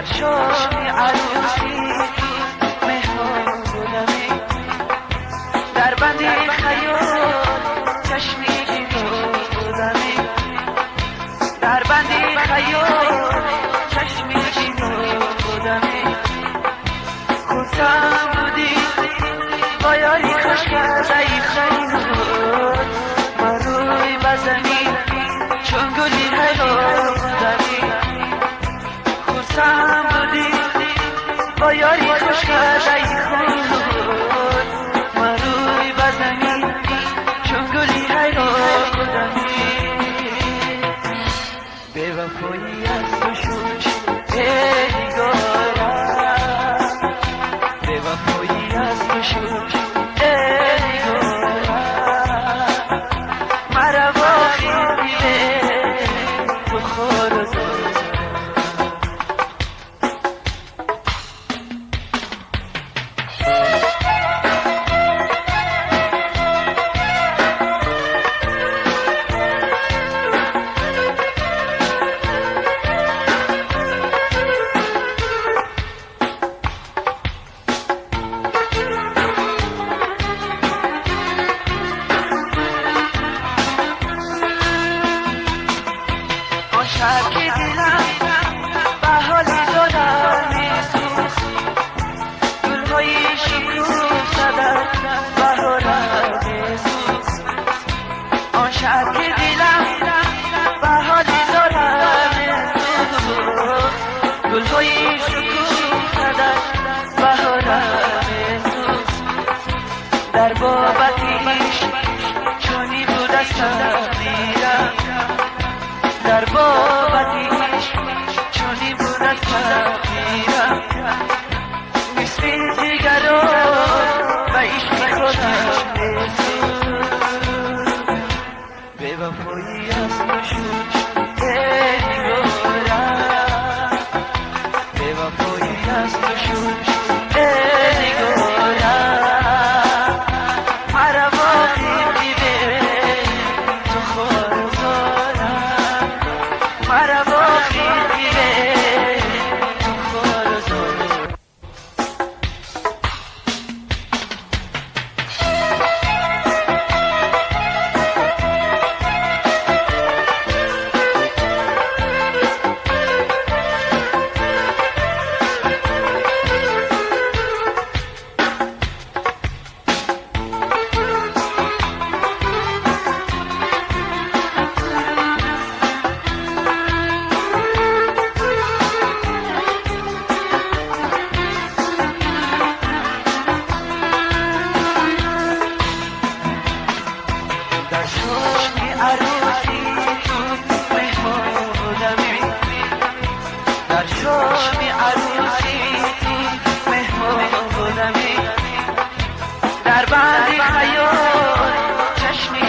در شام عروسی مهمان بودمی، در بندی خیال چشمی بودمی، در بندی خیال چشمی بودمی. خودم بودی با یاری خوش کرده ای خیال، من روی بزنی چون گلی حیران بودمی. خودم بودی با یاری خوش کرده ای خیال، من روی بزنی چون گلی حیران بودمی. به وفایی از تو شد نگارم، به وفایی از تو شد نگارم. مرا واقعی تو خور و دارم. شب که دیدم به حالی دادم میسوز، گل‌های شکوفته در بهارم میسوز. آن شب که دیدم به حالی دادم میسوز، گل‌های شکوفته در بهارم میسوز. در بابتیش چونی بود از تقدیرم، در بابتیش چونی بود از تقدیرم. نصف دیگر رو به عشق خودم میسوز. به وفایی از تو شد نگارم، به وفایی از تو شد نگارم. مرا واقعی به تو خور و دارم، مرا واقعی به تو خور و دارم. در شام عروسی تو مهمان بودمی، در شام عروسی تو مهمان بودمی. در بندی خیال چشمی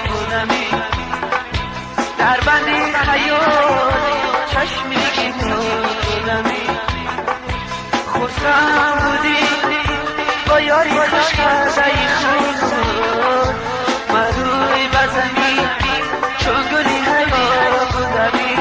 بودمی، در بندی خیال چشمی بودمی. خودم بودی با یاری خوش کرده ای خیال، من روی بزنی چون گلی حیران بودمی.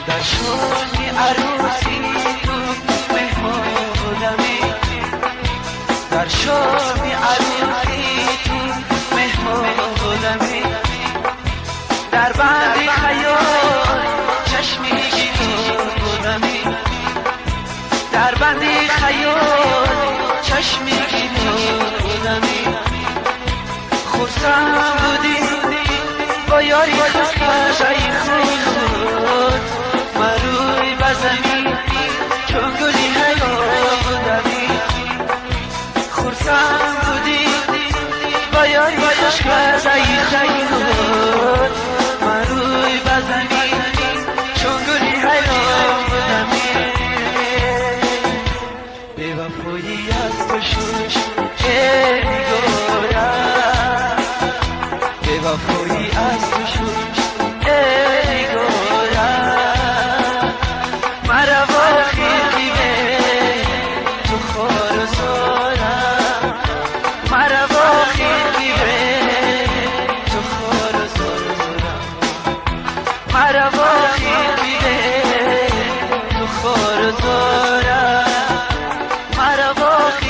در شام عروسی تو مهمان بودمی، در شام عروسی تو مهمان بودمی. در بندی خیال چشمی بودمی، در بندی خیال چشمی بودمی. خودم بودی با یاری خوش کرده ای خیال، من روی بزنی چون گلی حیران بودمی. خودم بودی با یاری عشق از ای خون من روی بزنی چون گلی حیران بودمی به وفایی از تو شد نگارم به وفایی از تو شد نگارم مرا با خیلی به تو خار و زارم مرا با خیلی به تو خار و زارم مرا با خیلی به تو خار و زارم مرا با